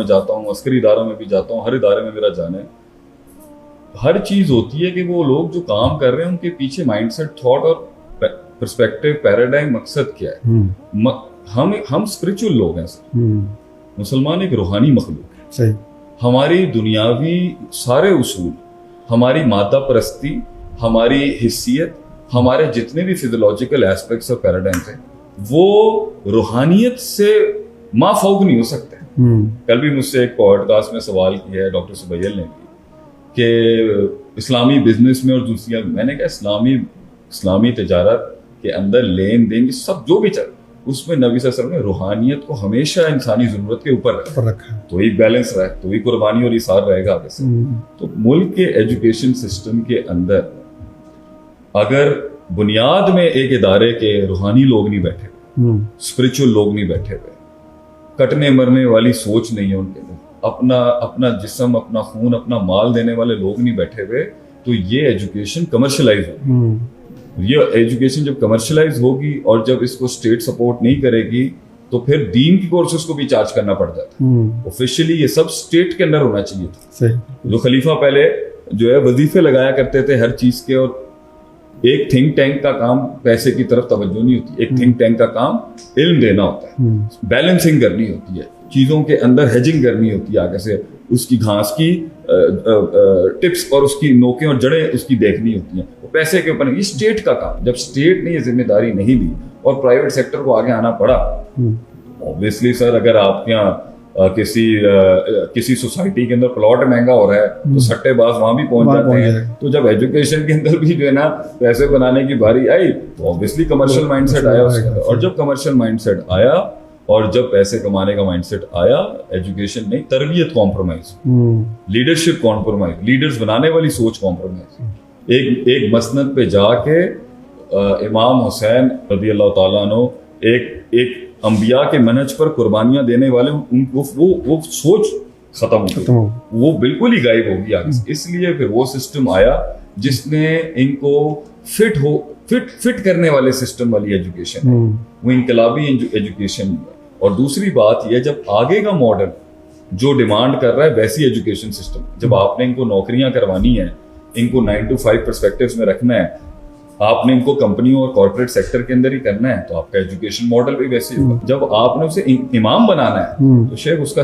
میں جاتا ہوں, عسکری اداروں میں بھی جاتا ہوں, ہر ادارے میں میرا جانا ہے, ہر چیز ہوتی ہے کہ وہ لوگ جو کام کر رہے ہیں ان کے پیچھے مائنڈ سیٹ, تھاٹ اور پرسپیکٹو, پیراڈائم, مقصد کیا ہے. ہم اسپرچل لوگ ہیں سر, مسلمان ایک روحانی مخلوق ہے. ہماری دنیاوی سارے اصول, ہماری مادہ پرستی, ہماری حیثیت, ہمارے جتنے بھی فزیولوجیکل ایسپیکٹس اور پیراڈائمس ہیں وہ روحانیت سے مافوق نہیں ہو سکتے. کل بھی مجھ سے ایک پوڈ کاسٹ میں سوال کیا ہے ڈاکٹر سبیل نے کہ اسلامی بزنس میں اور دوسری, میں نے کہا اسلامی تجارت کے اندر لین دین سب جو بھی چل, اس میں نبی صلی اللہ علیہ وسلم نے روحانیت کو ہمیشہ انسانی ضرورت کے اوپر رکھا ہے. تو ایک بیلنس رہے, تو ایک قربانی اور ایثار رہے گا آگے سے. تو ملک کے ایجوکیشن سسٹم کے اندر اگر بنیاد میں ایک ادارے کے روحانی لوگ نہیں بیٹھے ہوئے, اسپرچل لوگ نہیں بیٹھے ہوئے, کٹنے مرنے والی سوچ نہیں ہے ان کے اندر, اپنا جسم, اپنا خون, اپنا مال دینے والے لوگ نہیں بیٹھے ہوئے, تو یہ ایجوکیشن کمرشلائز ہوگی. یہ ایجوکیشن جب کمرشلائز ہوگی اور جب اس کو اسٹیٹ سپورٹ نہیں کرے گی تو پھر دین کی کورسز کو بھی چارج کرنا پڑ جاتا ہے. آفیشلی یہ سب اسٹیٹ کے اندر ہونا چاہیے تھا. جو خلیفہ پہلے جو ہے وظیفے لگایا کرتے تھے ہر چیز کے, اور ایک تھنک ٹینک کا کام پیسے کی طرف توجہ نہیں ہوتی, ایک تھنک ٹینک کا کام علم دینا ہوتا ہے, بیلنسنگ کرنی ہوتی ہے, چیزوں کے اندر ہیجنگ کرنی ہوتی ہے, آگے سے اس کی گھاس کی ٹپس اور اس کی نوکیں اور جڑیں اس کی دیکھنی ہوتی ہیں. وہ پیسے کے اوپر, یہ اسٹیٹ کا کام. جب اسٹیٹ نے یہ ذمہ داری نہیں لی اور پرائیویٹ سیکٹر کو آگے آنا پڑا, اوبویسلی سر اگر آپ کے یہاں کسی سوسائٹی کے اندر پلاٹ مہنگا ہو رہا ہے تو سٹے باز وہاں بھی پہنچ جاتے ہیں. تو جب ایجوکیشن کے اندر بھی جو ہے نا پیسے بنانے کی باری آئی تو اوبویسلی کمرشل مائنڈ سیٹ آیا اس کے اندر, اور جب کمرشل مائنڈ سیٹ آیا اور جب پیسے کمانے کا مائنڈ سیٹ آیا, ایجوکیشن نہیں, تربیت کمپرومائز, لیڈرشپ کمپرومائز, لیڈرز بنانے والی سوچ کمپرومائز. ایک مسند پہ جا کے امام حسین رضی اللہ تعالیٰ عنہ ایک انبیاء کے منہج پر قربانیاں دینے والے, وہ سوچ ختم ہو گئی, وہ بالکل ہی غائب ہو گیا. اس لیے پھر وہ سسٹم آیا جس نے ان کو فٹ کرنے والے سسٹم والی ایجوکیشن, وہ انقلابی ایجوکیشن. اور دوسری بات یہ, جب آگے کا ماڈل جو ڈیمانڈ کر رہا ہے ویسی ایجوکیشن سسٹم, جب آپ نے ان کو نوکریاں کروانی ہیں, ان کو 9 to 5 پرسپیکٹیوز میں رکھنا ہے, آپ نے ان کو کمپنیوں اور کارپوریٹ سیکٹر کے اندر ہی کرنا ہے, تو آپ کا ایجوکیشن ماڈل بھی ویسے ہوگا. جب آپ نے اسے امام بنانا ہے تو شیخ اس کا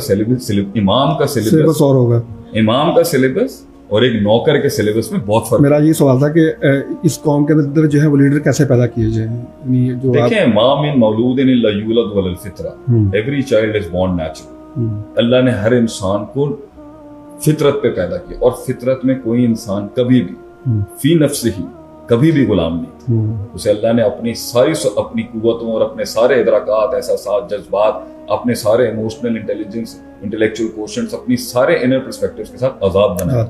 امام کا سلیبس اور ہوگا, امام کا سلیبس اور ایک نوکر کے سلیبس میں بہت فرق. میرا یہ سوال تھا کہ اس قوم کے اندر جو ہے وہ لیڈر کیسے پیدا کیے جائیں. دیکھیں, ما من مولود الا یولد علی الفطرہ, every child is born natural. Allah نے ہر انسان کو فطرت پہ پیدا کیا, اور فطرت میں کوئی انسان کبھی بھی فی نفسہ ہی کبھی بھی غلام نہیں تھا. اسے اللہ نے اپنی قوتوں اور اپنے سارے ادراکات, احساسات, جذبات, اپنے سارے ایموشنل انٹیلیجنس, انٹلیکچوئل کوشنٹس, اپنی سارے انر پرسپیکٹیوز کے ساتھ آزاد بنایا.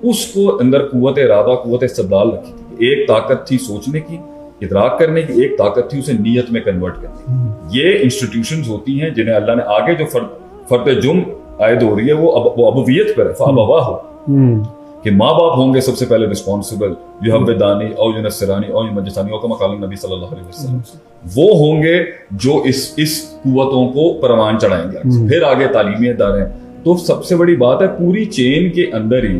اس کو اندر قوت ارادہ, قوت استدلال رکھی تھی. ایک طاقت تھی سوچنے کی, ادراک کرنے کی, ایک طاقت تھی اسے نیت میں کنورٹ کرنے کی. یہ انسٹیٹیوشنز ہوتی ہیں جنہیں اللہ نے آگے جو فرد جم عائد ہو رہی ہے وہ ابویت پر ہے. فابواہ کہ ماں باپ ہوں گے سب سے پہلے رسپانسبل, یحبدانی او ینصرانی او یمجسانی, او کما قال نبی صلی اللہ علیہ وسلم, وہ ہوں گے جو اس قوتوں کو پروان چڑھائیں گے. پھر آگے تعلیمی ادارے. تو سب سے بڑی بات ہے پوری چین کے اندر ہی,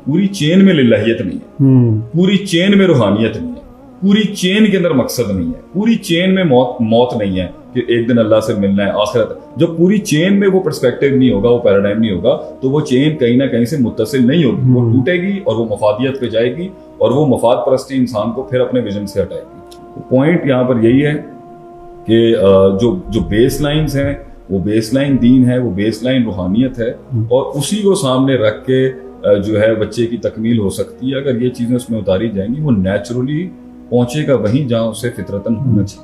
پوری چین میں للہیت نہیں ہے, پوری چین میں روحانیت نہیں ہے, پوری چین کے اندر مقصد نہیں ہے, پوری چین میں موت نہیں ہے کہ ایک دن اللہ سے ملنا ہے, آخرت. جب پوری چین میں وہ پرسپیکٹیو نہیں ہوگا, وہ پیراڈائم نہیں ہوگا, تو وہ چین کہیں نہ کہیں سے متصل نہیں ہوگی, وہ ٹوٹے گی اور وہ مفادیت پہ جائے گی, اور وہ مفاد پرستی انسان کو پھر اپنے ویژن سے ہٹائے گی. پوائنٹ یہاں پر یہی ہے کہ جو بیس لائنز ہیں وہ بیس لائن دین ہے, وہ بیس لائن روحانیت ہے, اور اسی کو سامنے رکھ کے جو ہے بچے کی تکمیل ہو سکتی ہے. اگر یہ چیزیں اس میں اتاری جائیں گی, وہ نیچرلی پہنچے گا وہیں جہاں اسے فطرتاً ہونا چاہیے.